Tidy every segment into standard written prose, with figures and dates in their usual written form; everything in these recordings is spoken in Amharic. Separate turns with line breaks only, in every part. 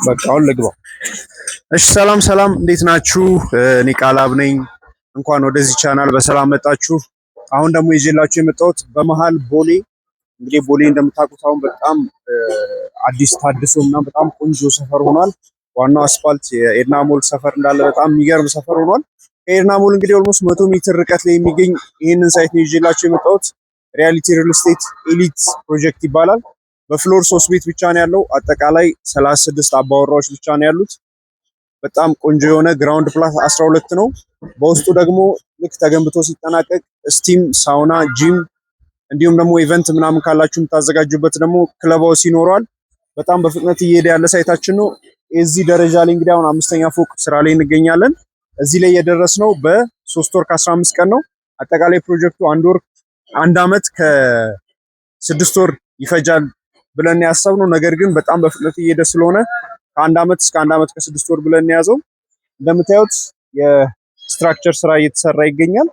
በቃ አሁን ልግባ። እሺ ሰላም ሰላም፣ እንዴት ናችሁ? እኔ ቃላብ ነኝ። እንኳን ወደዚህ ቻናል በሰላም መጣችሁ። አሁን ደግሞ ይዤላችሁ የመጣሁት በመሃል ቦሌ። እንግዲህ ቦሌ እንደምታውቁት አሁን በጣም አዲስ ታድሶ እና በጣም ቆንጆ ሰፈር ሆኗል። ዋናው አስፋልት የኤድና ሞል ሰፈር እንዳለ በጣም የሚገርም ሰፈር ሆኗል። ከኤድና ሞል እንግዲህ ኦልሞስት 100 ሜትር ርቀት ላይ የሚገኝ ይህንን ሳይት ነው ይዤላችሁ የመጣሁት። ሪያሊቲ ሪል ስቴት ኤሊት ፕሮጀክት ይባላል። በፍሎር 3 ቤት ብቻ ነው ያለው። አጠቃላይ 36 አባወራዎች ብቻ ነው ያሉት። በጣም ቆንጆ የሆነ ግራውንድ ፕላስ 12 ነው። በውስጡ ደግሞ ልክ ተገንብቶ ሲጠናቀቅ ስቲም፣ ሳውና፣ ጂም እንዲሁም ደግሞ ኢቨንት ምናምን ካላችሁ የምታዘጋጁበት ደግሞ ክለብ ሃውስ ይኖረዋል። በጣም በፍጥነት እየሄደ ያለ ሳይታችን ነው። እዚህ ደረጃ ላይ እንግዲህ አሁን 5ኛ ፎቅ ስራ ላይ እንገኛለን። እዚህ ላይ የደረስነው በ3 ወር ከ15 ቀን ነው። አጠቃላይ ፕሮጀክቱ 1 ዓመት ከ6 ወር ይፈጃል ብለን ያሰብነው፣ ነገር ግን በጣም በፍጥነት እየሄደ ስለሆነ ከ1 ዓመት እስከ 1 ዓመት ከ6 ወር ብለን ያዘው። እንደምታዩት የስትራክቸር ስራ እየተሰራ ይገኛል።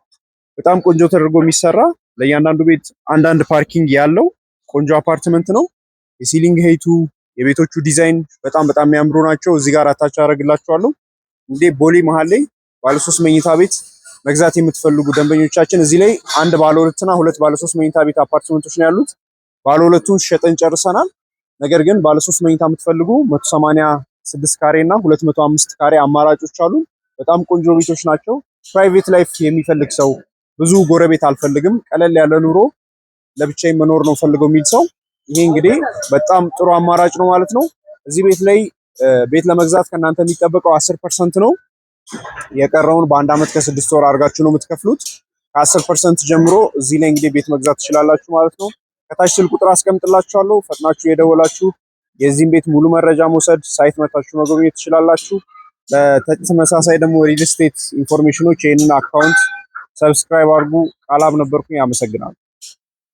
በጣም ቆንጆ ተደርጎ የሚሰራ ለእያንዳንዱ ቤት አንዳንድ ፓርኪንግ ያለው ቆንጆ አፓርትመንት ነው። የሲሊንግ ሄይቱ፣ የቤቶቹ ዲዛይን በጣም የሚያምሩ ናቸው። እዚህ ጋር አታች አደርግላችኋለሁ። እንግዲህ ቦሌ መሀል ላይ ባለ 3 መኝታ ቤት መግዛት የምትፈልጉ ደንበኞቻችን እዚህ ላይ 1 ባለ 2 እና 2 ባለ 3 መኝታ ቤት አፓርትመንቶች ነው ያሉት። ባለ 2ቱን ሸጠን ጨርሰናል። ነገር ግን ባለ 3 መኝታ የምትፈልጉ 186 ካሬ እና 205 ካሬ አማራጮች አሉ። በጣም ቆንጆ ቤቶች ናቸው። ፕራይቬት ላይፍ የሚፈልግ ሰው፣ ብዙ ጎረቤት አልፈልግም፣ ቀለል ያለ ኑሮ ለብቻዬ መኖር ነው ፈልገው የሚል ሰው ይሄ እንግዲህ በጣም ጥሩ አማራጭ ነው ማለት ነው። እዚህ ቤት ላይ ቤት ለመግዛት ከእናንተ የሚጠበቀው 10% ነው። የቀረውን በ1 ዓመት ከ6 ወር አድርጋችሁ ነው የምትከፍሉት። ከ10% ጀምሮ እዚህ ላይ እንግዲህ ቤት መግዛት ትችላላችሁ ማለት ነው። ከታች ስልክ ቁጥር አስቀምጥላችኋለሁ። ፈጥናችሁ የደወላችሁ የዚህን ቤት ሙሉ መረጃ መውሰድ፣ ሳይት መታችሁ መጎብኘት ትችላላችሁ። በተመሳሳይ ደግሞ ሪል ስቴት ኢንፎርሜሽኖች ይህንን አካውንት ሰብስክራይብ አድርጉ። ቃላብ ነበርኩኝ። አመሰግናለሁ።